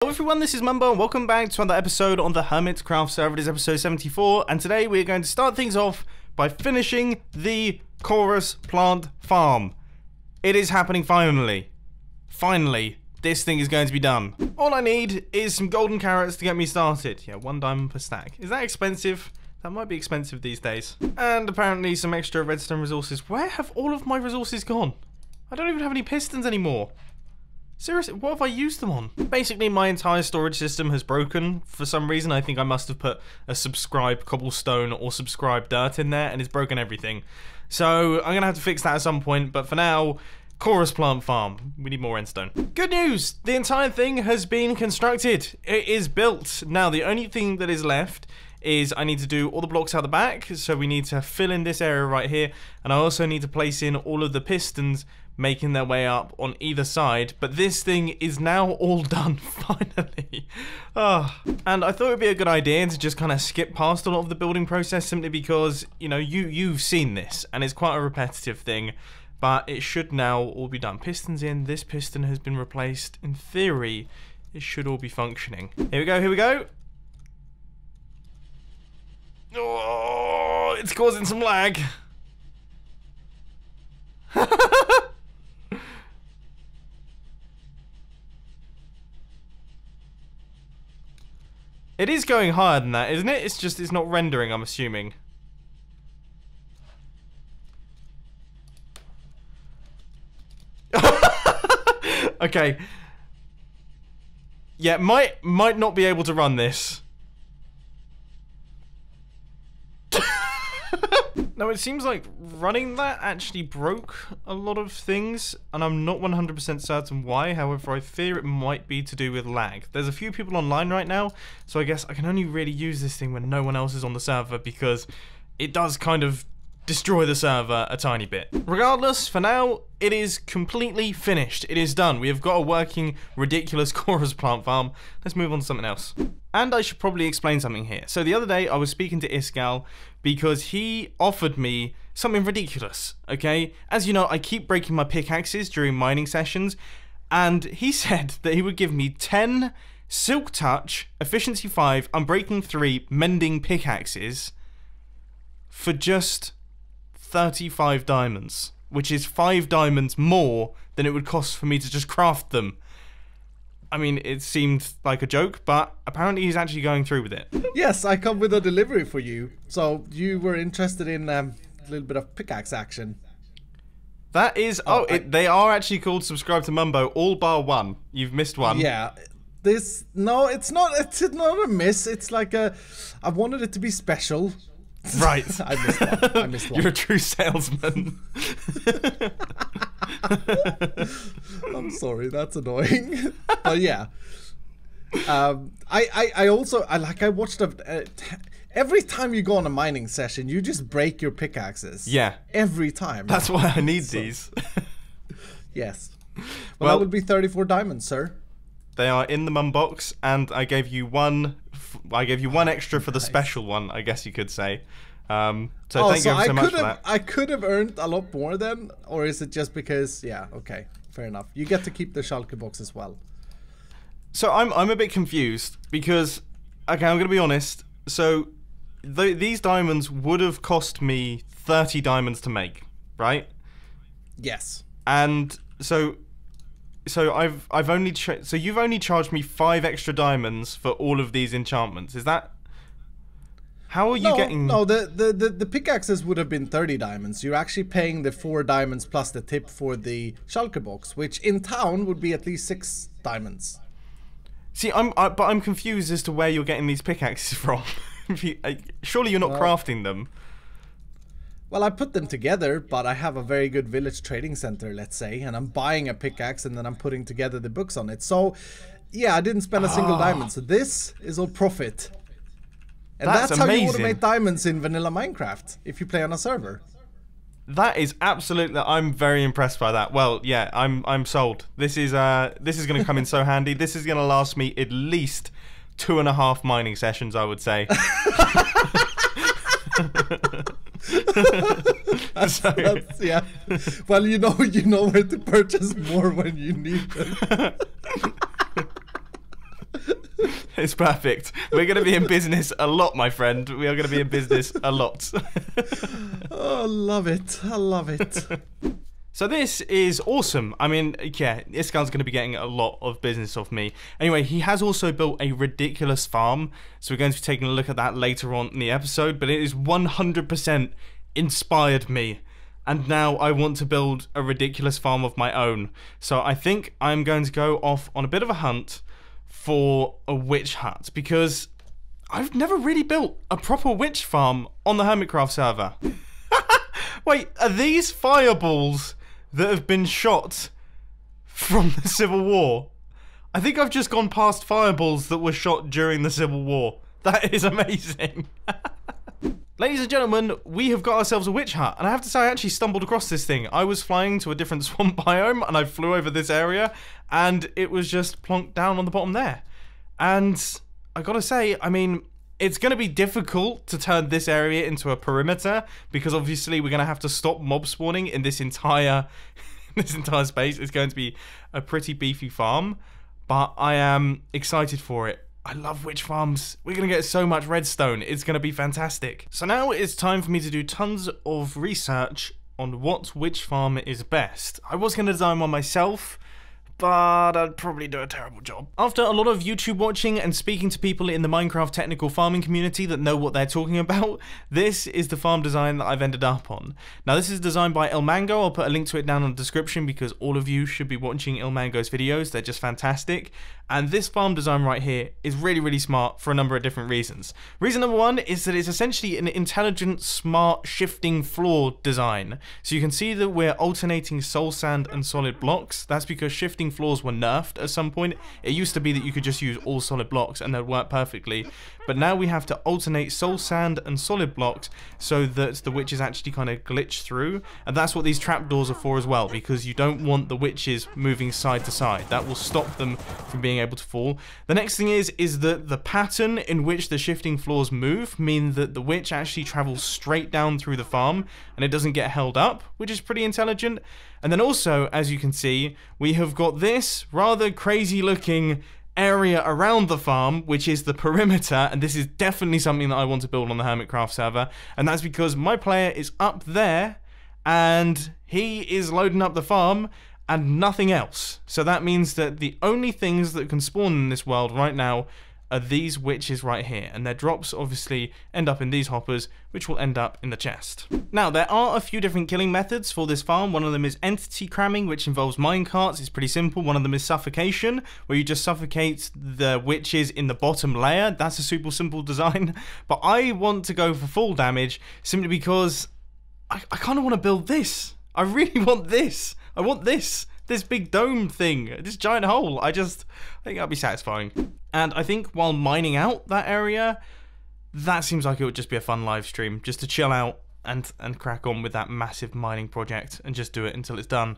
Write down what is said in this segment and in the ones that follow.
Hello everyone, this is Mumbo and welcome back to another episode on the Hermitcraft server. It is episode 74 and today we're going to start things off by finishing the chorus plant farm. It is happening finally. Finally, this thing is going to be done. All I need is some golden carrots to get me started. Yeah, 1 diamond per stack. Is that expensive? That might be expensive these days. And apparently some extra redstone resources. Where have all of my resources gone? I don't even have any pistons anymore. Seriously, what have I used them on? Basically, my entire storage system has broken for some reason. I think I must have put a subscribe cobblestone or subscribe dirt in there and it's broken everything. So I'm gonna have to fix that at some point, but for now, chorus plant farm. We need more redstone. Good news! The entire thing has been constructed. It is built. Now, the only thing that is left is I need to do all the blocks out the back, so we need to fill in this area right here, and I also need to place in all of the pistons making their way up on either side, but this thing is now all done, finally. And I thought it would be a good idea to just kind of skip past a lot of the building process simply because, you know, you've seen this, and it's quite a repetitive thing, but it should now all be done. Pistons in, this piston has been replaced. In theory, it should all be functioning. Here we go, here we go. Oh, it's causing some lag. It is going higher than that, isn't it? It's just, it's not rendering, I'm assuming. Okay. Yeah, might not be able to run this. Now, it seems like running that actually broke a lot of things, and I'm not 100% certain why. However, I fear it might be to do with lag. There's a few people online right now, so I guess I can only really use this thing when no one else is on the server because it does kind of destroy the server a tiny bit. Regardless, for now, it is completely finished. It is done. We have got a working, ridiculous chorus plant farm. Let's move on to something else. And I should probably explain something here. So the other day, I was speaking to Iskalls because he offered me something ridiculous, okay? As you know, I keep breaking my pickaxes during mining sessions, and he said that he would give me 10 Silk Touch, Efficiency 5, Unbreaking 3, Mending pickaxes for just 35 diamonds, which is 5 diamonds more than it would cost for me to just craft them. I mean, it seemed like a joke, but apparently he's actually going through with it. Yes, I come with a delivery for you. So you were interested in a little bit of pickaxe action. That is... they are actually called Subscribe to Mumbo, all bar one. You've missed one. Yeah. This... No, it's not a miss. It's like a... I wanted it to be special. Right. I missed one. You're a true salesman. I'm sorry, that's annoying. But yeah. I also watched every time you go on a mining session, you just break your pickaxes. Yeah. Every time. That's why I need these. Yes. Well, that would be 34 diamonds, sir. They are in the mum box, and I gave you one. I gave you one extra for the special one, I guess you could say. So thank you so much for that. I could have earned a lot more then, or is it just because? Yeah, okay, fair enough. You get to keep the shulker box as well. So I'm a bit confused because, okay, I'm gonna be honest. So these diamonds would have cost me 30 diamonds to make, right? Yes. And so I've only so you've only charged me 5 extra diamonds for all of these enchantments. Is that how are you getting? No, the pickaxes would have been 30 diamonds. You're actually paying the 4 diamonds plus the tip for the shulker box, which in town would be at least 6 diamonds. See, but I'm confused as to where you're getting these pickaxes from. Surely you're not crafting them. Well, I put them together, but I have a very good village trading center, let's say, and I'm buying a pickaxe and then I'm putting together the books on it. So, yeah, I didn't spend a single diamond. So this is all profit. And that's how you automate diamonds in vanilla Minecraft, if you play on a server. That is absolutely... I'm very impressed by that. Well, yeah, I'm sold. This is going to come in so handy. This is going to last me at least 2.5 mining sessions, I would say. That's, yeah. Well, you know where to purchase more when you need them. It's perfect. We're going to be in business a lot, my friend. We are going to be in business a lot. Oh, love it. I love it. So this is awesome. I mean, yeah, Iskalls going to be getting a lot of business off me. Anyway, he has also built a ridiculous farm. So we're going to be taking a look at that later on in the episode. But it is 100% inspired me. And now I want to build a ridiculous farm of my own. So I think I'm going to go off on a bit of a hunt for a witch hut. Because I've never really built a proper witch farm on the Hermitcraft server. Wait, are these fireballs that have been shot from the Civil War? I think I've just gone past fireballs that were shot during the Civil War. That is amazing. Ladies and gentlemen, we have got ourselves a witch hut, and I have to say I actually stumbled across this thing. I was flying to a different swamp biome, and I flew over this area, and it was just plonked down on the bottom there. And I gotta say, I mean, it's going to be difficult to turn this area into a perimeter, because obviously we're going to have to stop mob spawning in this entire space. It's going to be a pretty beefy farm, but I am excited for it. I love witch farms. We're going to get so much redstone. It's going to be fantastic. So now it's time for me to do tons of research on what witch farm is best. I was going to design one myself, but I'd probably do a terrible job. After a lot of YouTube watching and speaking to people in the Minecraft technical farming community that know what they're talking about, this is the farm design that I've ended up on. Now this is designed by El Mango. I'll put a link to it down in the description because all of you should be watching El Mango's videos. They're just fantastic. And this farm design right here is really, really smart for a number of different reasons. Reason number one is that it's essentially an intelligent, smart, shifting floor design. So you can see that we're alternating soul sand and solid blocks. That's because shifting floors were nerfed at some point. It used to be that you could just use all solid blocks and they'd work perfectly. But now we have to alternate soul sand and solid blocks so that the witches actually kind of glitch through. And that's what these trapdoors are for as well, because you don't want the witches moving side to side. That will stop them from being able to fall. The next thing is that the pattern in which the shifting floors move mean that the witch actually travels straight down through the farm and it doesn't get held up, which is pretty intelligent. And then also, as you can see, we have got this rather crazy looking area around the farm, which is the perimeter, and this is definitely something that I want to build on the Hermitcraft server, and that's because my player is up there and he is loading up the farm and nothing else. So that means that the only things that can spawn in this world right now are these witches right here, and their drops obviously end up in these hoppers, which will end up in the chest. Now, there are a few different killing methods for this farm. One of them is entity cramming, which involves minecarts. It's pretty simple. One of them is suffocation, where you just suffocate the witches in the bottom layer. That's a super simple design, but I want to go for full damage simply because I kind of want to build this. I really want this. I want this big dome thing, this giant hole. I think that'll be satisfying. And I think while mining out that area, that seems like it would just be a fun live stream, just to chill out and crack on with that massive mining project and just do it until it's done.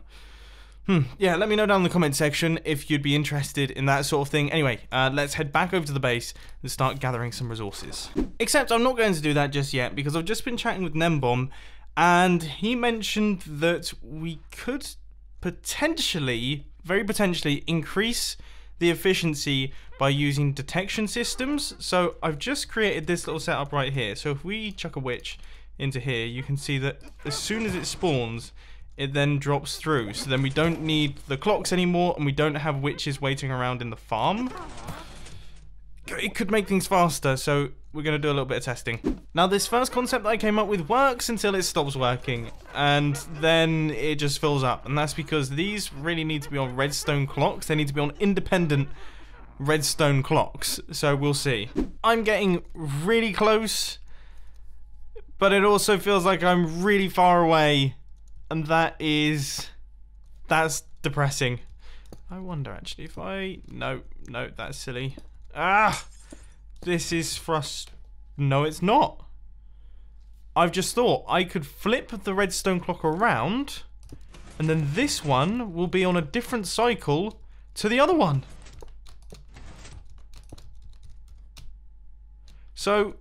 Yeah, let me know down in the comment section if you'd be interested in that sort of thing. Anyway, let's head back over to the base and start gathering some resources. Except I'm not going to do that just yet, because I've just been chatting with Nembom, and he mentioned that we could potentially, very potentially, increase the efficiency by using detection systems. So I've just created this little setup right here. So if we chuck a witch into here, you can see that as soon as it spawns, it then drops through. So then we don't need the clocks anymore, and we don't have witches waiting around in the farm. It could make things faster, so we're going to do a little bit of testing. Now, this first concept that I came up with works until it stops working, and then it just fills up. And that's because these really need to be on redstone clocks. They need to be on independent redstone clocks, so we'll see. I'm getting really close, but it also feels like I'm really far away, and that's depressing. I wonder, actually, if no, that's silly. This is no, it's not. I've just thought I could flip the redstone clock around, and then this one will be on a different cycle to the other one. So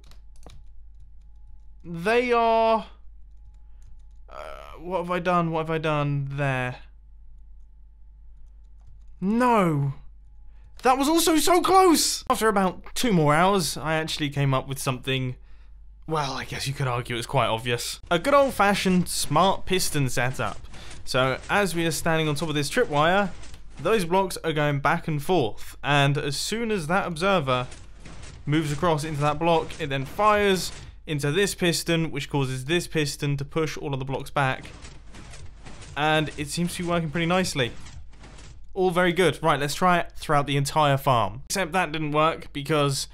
they are... what have I done? What have I done there? No. That was also so close! After about 2 more hours, I actually came up with something, well, I guess you could argue it's quite obvious. A good old-fashioned smart piston setup. So, as we are standing on top of this tripwire, those blocks are going back and forth. And as soon as that observer moves across into that block, it then fires into this piston, which causes this piston to push all of the blocks back. And it seems to be working pretty nicely. All very good. Right, let's try it throughout the entire farm. Except that didn't work because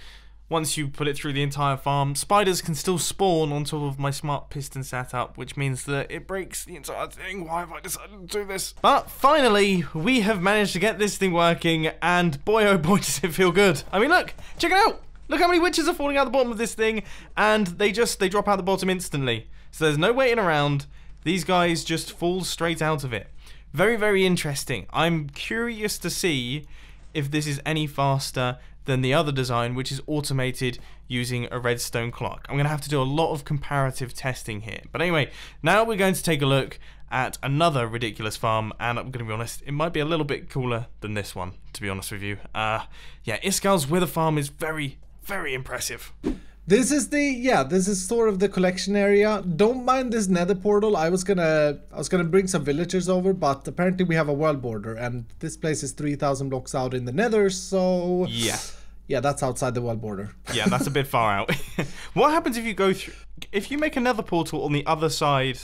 once you put it through the entire farm, spiders can still spawn on top of my smart piston setup, which means that it breaks the entire thing. Why have I decided to do this? But finally, we have managed to get this thing working, and boy oh boy does it feel good. I mean, look, check it out. Look how many witches are falling out the bottom of this thing, and they drop out the bottom instantly. So there's no waiting around. These guys just fall straight out of it. Very, very interesting. I'm curious to see if this is any faster than the other design, which is automated using a redstone clock. I'm going to have to do a lot of comparative testing here. But anyway, now we're going to take a look at another ridiculous farm, and I'm going to be honest, it might be a little bit cooler than this one, to be honest with you. Yeah, Iskalls Wither Farm is very, very impressive. This is sort of the collection area. Don't mind this nether portal. I was gonna bring some villagers over, but apparently we have a world border, and this place is 3,000 blocks out in the nether, so yeah, that's outside the world border. Yeah, that's a bit far out. What happens if you go through? If you make a nether portal on the other side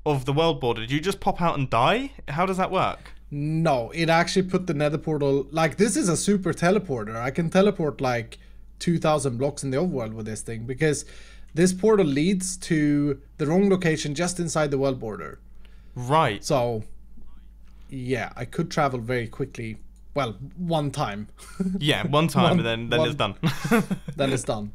of the world border, do you just pop out and die? How does that work? No, it actually put the nether portal, like, this is a super teleporter. I can teleport like 2,000 blocks in the overworld with this thing, because this portal leads to the wrong location just inside the world border. Right. So, yeah, I could travel very quickly. Well, one time. Yeah, one time, and then it's done. Then it's done.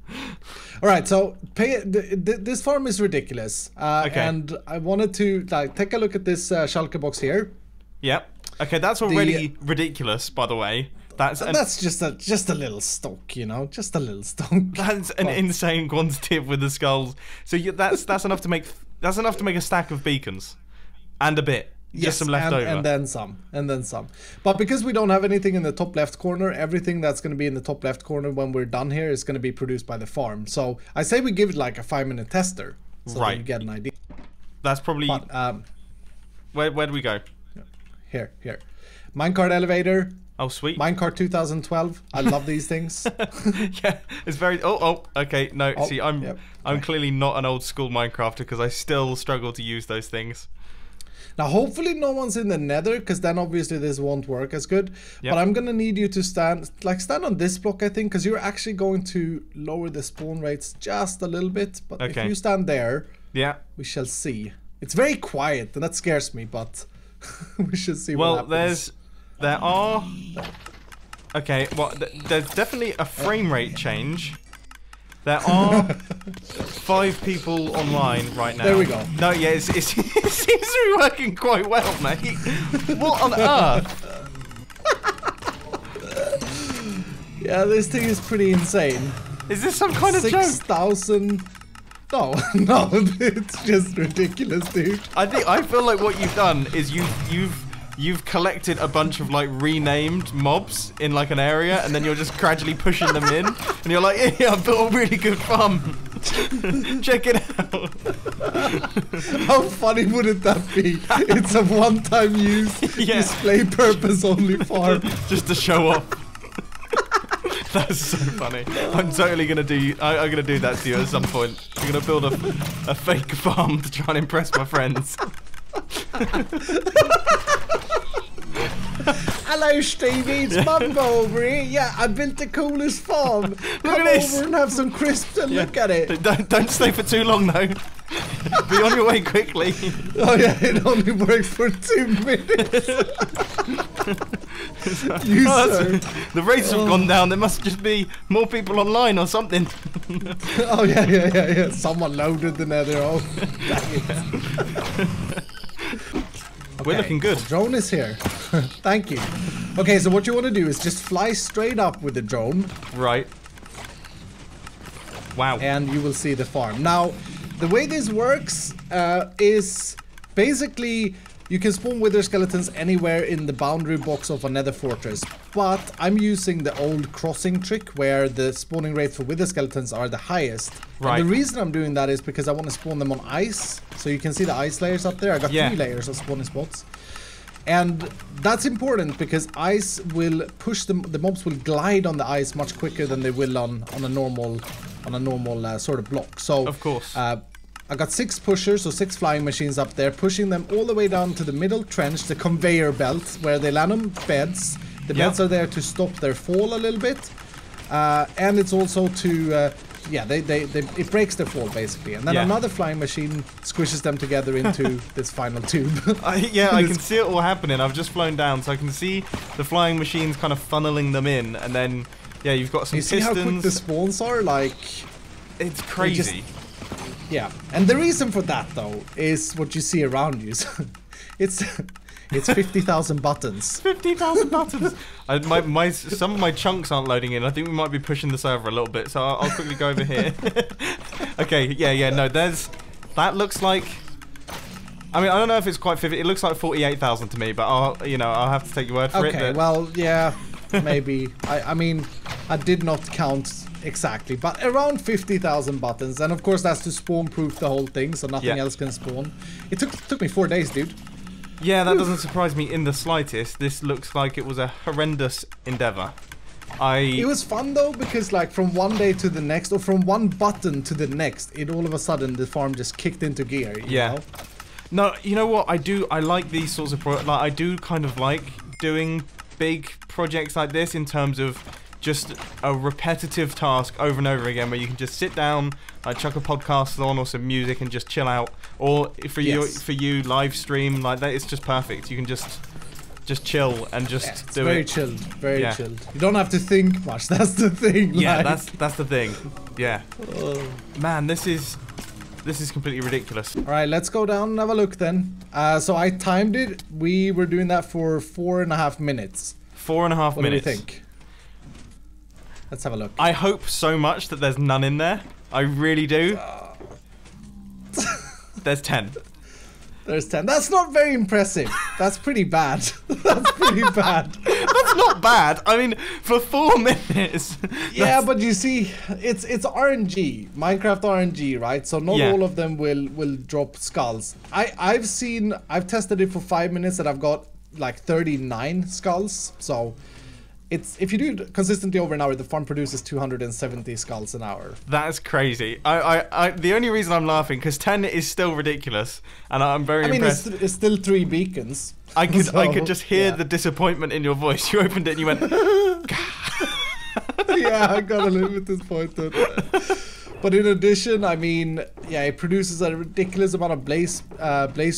All right, so this farm is ridiculous. Okay. And I wanted to take a look at this shulker box here. Yep. Okay, that's already ridiculous, by the way. That's just a little stock, you know, just a little stock. That's an insane quantity of wither skulls. So that's enough to make a stack of beacons, and a bit. Just some left over. And then some. But because we don't have anything in the top left corner, everything that's going to be in the top left corner when we're done here is going to be produced by the farm. So I say we give it like a 5-minute tester, so that we get an idea. That's probably. But, where do we go? Here. Minecart elevator. Oh, sweet. Minecart 2012. I love these things. Yeah, it's very. Okay. No, see, I'm clearly not an old school Minecrafter because I still struggle to use those things. Now, hopefully no one's in the nether, because then obviously this won't work as good. Yep. But I'm gonna need you to stand on this block, I think, because you're actually going to lower the spawn rates just a little bit. But if you stand there, yeah, we shall see. It's very quiet, and that scares me, but we shall see what happens. There's definitely a frame rate change. There are 5 people online right now. There we go. No, yeah, it seems to be working quite well, mate. What on earth? Yeah, this thing is pretty insane. Is this some kind of joke? 6,000. No, it's just ridiculous, dude. I feel like what you've done is you've collected a bunch of like renamed mobs in like an area, and then you're just gradually pushing them in, and you're like, yeah, I built a really good farm. Check it out. How funny wouldn't that be? It's a one-time use, display purpose only farm. Just to show off. That's so funny. I'm totally gonna do. I'm gonna do that to you at some point. I'm gonna build a fake farm to try and impress my friends. Hello, Stevie. It's Mumbo over here. Yeah, I built the coolest farm. Come over and have some crisps and look at it. Don't stay for too long, though. Be on your way quickly. Oh yeah, it only works for 2 minutes. Sir. The rates have gone down. There must just be more people online or something. Oh yeah. Someone loaded the nether. Oh, we're looking good. The drone is here. Thank you. Okay, so what you want to do is just fly straight up with the drone. Right. Wow. And you will see the farm. Now, the way this works is basically You can spawn wither skeletons anywhere in the boundary box of a nether fortress, but I'm using the old crossing trick where the spawning rates for wither skeletons are the highest. Right. And the reason I'm doing that is because I want to spawn them on ice, so you can see the ice layers up there. I got 3 layers of spawning spots. And that's important because ice will push them, the mobs will glide on the ice much quicker than they will on a normal sort of block. So of course. I got 6 pushers, so 6 flying machines up there, pushing them all the way down to the middle trench, the conveyor belt, where they land on beds. The beds are there to stop their fall a little bit, and it's also to, it breaks their fall basically. And then another flying machine squishes them together into this final tube. I can see it all happening. I've just flown down, so I can see the flying machines kind of funneling them in, and then you've got some pistons. You see how quick the spawns are? Like, it's crazy. Yeah, and the reason for that though is what you see around you. It's 50,000 buttons. 50,000 buttons. Some of my chunks aren't loading in. I think we might be pushing the server a little bit, so I'll quickly go over here. Okay, no, that looks like. I mean, I don't know if it's quite 50. It looks like 48,000 to me, but I'll have to take your word for it. Okay, well, yeah, maybe. I mean, I did not count exactly, but around 50,000 buttons, and of course that's to spawn proof the whole thing, so nothing else can spawn. It took me 4 days, dude. Yeah, that doesn't surprise me in the slightest. This looks like it was a horrendous endeavor. It was fun though, because like from one day to the next, or from one button to the next, it all of a sudden the farm just kicked into gear. You know? No, you know what? I like these sorts of I do kind of like doing big projects like this in terms of just a repetitive task over and over again, where you can just sit down, chuck a podcast on or some music and just chill out. Or for you live stream like that, it's just perfect. You can just chill and just do very it. Very chilled. You don't have to think much. That's the thing. Yeah, that's the thing. Yeah. Man, this is completely ridiculous. All right, let's go down and have a look then. So I timed it. We were doing that for 4.5 minutes. 4.5 minutes. What do you think? Let's have a look. I hope so much that there's none in there. I really do. There's 10. There's 10. That's not very impressive. That's pretty bad. That's pretty bad. That's not bad. I mean, for 4 minutes. Yeah, but you see, it's RNG, Minecraft RNG, right? So not all of them will drop skulls. I've tested it for 5 minutes and I've got like 39 skulls. So if you do it consistently over an hour, the farm produces 270 skulls an hour. That's crazy. The only reason I'm laughing, because 10 is still ridiculous, and I'm very impressed. I mean, it's still 3 beacons. I could just hear the disappointment in your voice. You opened it and you went, yeah, I got a little bit disappointed. But in addition, I mean, it produces a ridiculous amount of blaze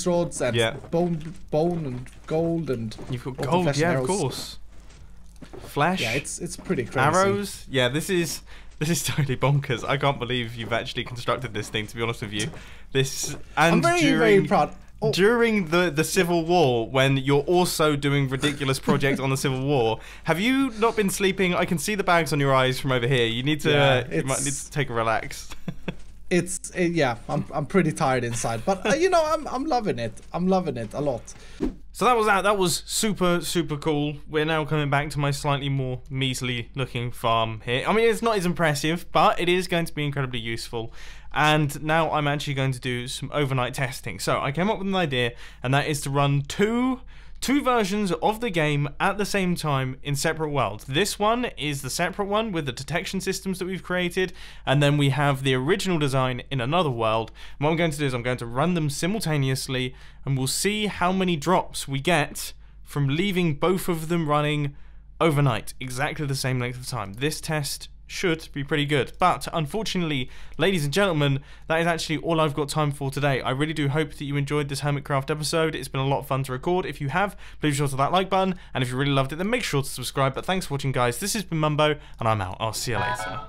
rods and bone and gold and you've got gold, of course. Flesh. Yeah, it's pretty crazy. Arrows. Yeah, this is totally bonkers. I can't believe you've actually constructed this thing, to be honest with you. I'm very proud. During the Civil War, when you're also doing ridiculous projects on the Civil War, have you not been sleeping? I can see the bags on your eyes from over here. You need to you might need to take a relax. I'm pretty tired inside, but I'm loving it. I'm loving it a lot. So that was that. That was super cool. We're now coming back to my slightly more measly looking farm here. I mean, it's not as impressive, but it is going to be incredibly useful. And now I'm actually going to do some overnight testing. So I came up with an idea, and that is to run two versions of the game at the same time in separate worlds. This one is the separate one with the detection systems that we've created, and then we have the original design in another world. And what I'm going to do is I'm going to run them simultaneously, and we'll see how many drops we get from leaving both of them running overnight, exactly the same length of time. This test should be pretty good, but unfortunately, ladies and gentlemen, that is actually all I've got time for today. I really do hope that you enjoyed this Hermitcraft episode. It's been a lot of fun to record. If you have, please be sure to that like button, and if you really loved it, then make sure to subscribe. But thanks for watching, guys. This has been Mumbo, and I'm out. I'll see you later.